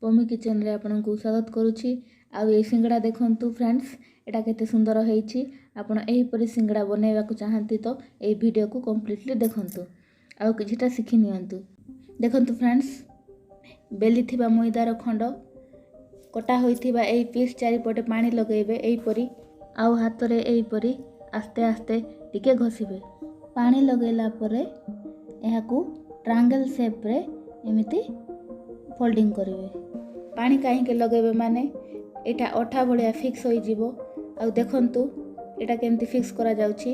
Pammi kitchen रे आपनको स्वागत करुछि। आउ ए सिंगड़ा देखंतु फ्रेंड्स, एटा केते सुंदर हेइछि। आपण एही परि सिंगड़ा बनेबा को चाहंती तो ए वीडियो को कंप्लीटली देखंतु आउ किछिटा सिखि नियंतु। देखंतु फ्रेंड्स, बेली थिबा मैदार खंड कटा होइथिबा एही पीस चारिपटे पानी लगेबे एही परि, आउ हाथ रे एही परि आस्ते आस्ते टिके घसिबे। पानी लगेला परे एहाकू ट्रायंगल शेप रे एमिति फोल्डिंग करेंगे। पानी कहीं लगेबे माने एटा अठा भलिया फिक्स होई जिवो। आ देखंतु एटा केमती फिक्स करा जाउछि।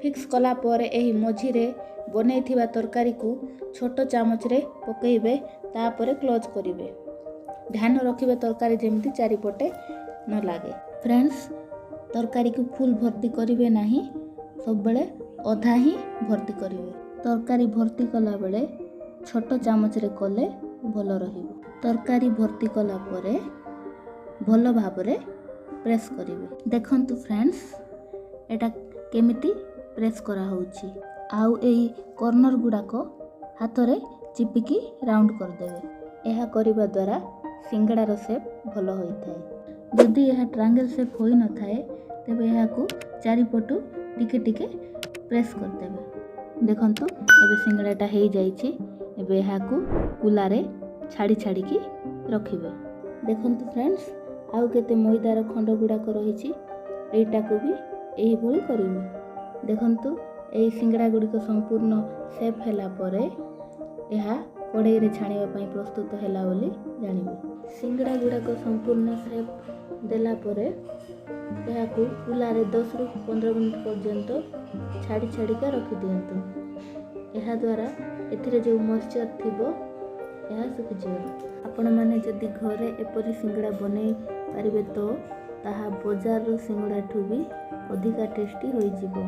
फिक्स कला परे एही मझी रे बनेइथिबा तरकारी को छोटो चामच रे पकेइबे, तापरे क्लोज करिवे। ध्यान रखिबे तरकारी जेमती चारिपटे न लागे। फ्रेंड्स, तरकारी को फुल भर्ती करिवे नाही, सब बेले अधा ही भर्ती करिवे। तरकारी भर्ती कला बेले छोटो चामच रे कले भल रहिबो। तरकारी भर्ती कला परे भल भाबरे प्रेस करिवे। देखंतु फ्रेंड्स, एटा केमिति प्रेस करा होउछि। आउ एही कॉर्नर गुडाको हाथ रे चिपिकी राउंड कर देबे। एहा करिबा द्वारा सिंगड़ार शेप भल होई थाए। जदि एहा ट्रायंगल शेप होई न थाए तबे एहा को चारिपटु टिके टिके प्रेस कर देबे। देखंतु एबे सिंगड़ाटा हेई जाईछि। एबे एहा को कुलारे छाड़ी छाड़ी की रखिबे। देखंतु फ्रेंड्स, आउ केते मैदार खंड गुडाक रहिछि, एटा को भी एही भली करिवे। देखंतु एही सिंगड़ा गुडी को संपूर्ण शेप हैला परे एहा कड़ाई रे छाणिबा पई प्रस्तुत हैला बोली जानिबे। सिंगड़ा गुडा को संपूर्ण शेप देला परे एहा को कुलारे 10 रु 15 मिनिट पर्यंत छाड़ी छाड़ी का रखि दियंतु। एहा द्वारा एथिरे जो मॉइस्चर थिबो यह सुखी जाए। आपण माने जदि घरे एपरी सिंगड़ा बनै पारिबे तो ताहा बाजार रो सिंगड़ा ठु भी अधिका टेस्टी होई जिवो।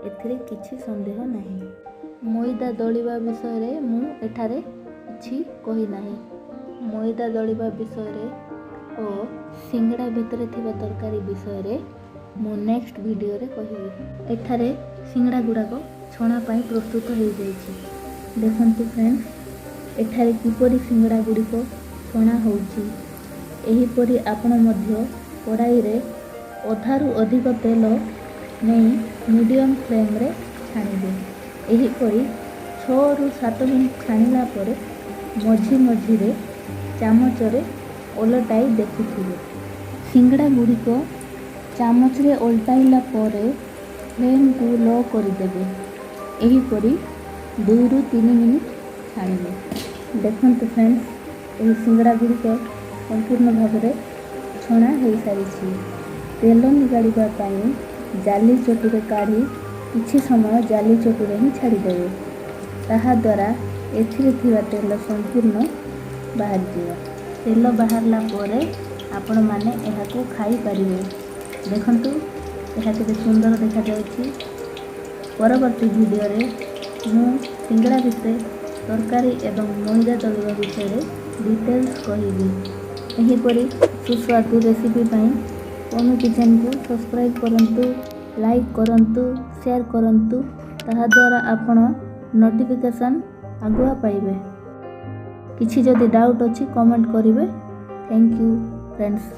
एथिरे किछि संदेह नाही। मैदा दलिबा विषय रे मु एठारे किछि कहि नाही। मैदा दलिबा विषय रे ओ सिंगड़ा भितरे थिबा तरकारी विषय रे मु नेक्स्ट वीडियो रे कहिबी। एठारे सिंगड़ा गुडा को छणा पई प्रस्तुत हो जाईछि। देखंतु फ्रेंड्स, एठारे किपरि सिंगड़ा गुडी को छणा होउछि। एही परि आपण मध्य कड़ाई रे अधारु अधिक तेल नहीं मीडियम फ्लेम रे छाणिबे। एही परि 6 रु 7 मिनिट छाणिला परे मझी मझी रे चामच रे ओलटाई देखुथिबे। सिंगड़ा गुडी को चामच रे ओलटाइला परे फ्लेम को लो कर देबे। एही परि 2 रु 3 मिनिट छाणिबे। देखंतु फ्रेंड्स, एही सिंगड़ा गुडी को संपूर्ण भाव में छणा हो सारी। तेल निगाड़िबा पई जाली चटुरे काढ़ी किछि समय जाली चटुरे ही छाड़ी देबे। ताहा द्वारा एथिरे थिबा तेल संपूर्ण बाहर जिवो। तेल बाहरला परे आपण माने एहा को खाई परिबे। देखंतु एहा केते सुंदर देखा जाउछि। परवर्ती वीडियो रे मु सिंगड़ा भितरे तरकारी एवं मैदा दलिबा विषय रे डिटेल्स कहिबी। एही परि सुस्वादु रेसिपी पई पमी किचन को सब्सक्राइब करंतु, लाइक करंतु, शेयर करंतु। ताहा द्वारा आपण नोटिफिकेशन आगुआ पाइबे। किछि जदि डाउट अछि कमेंट करिवे। Thank you friends.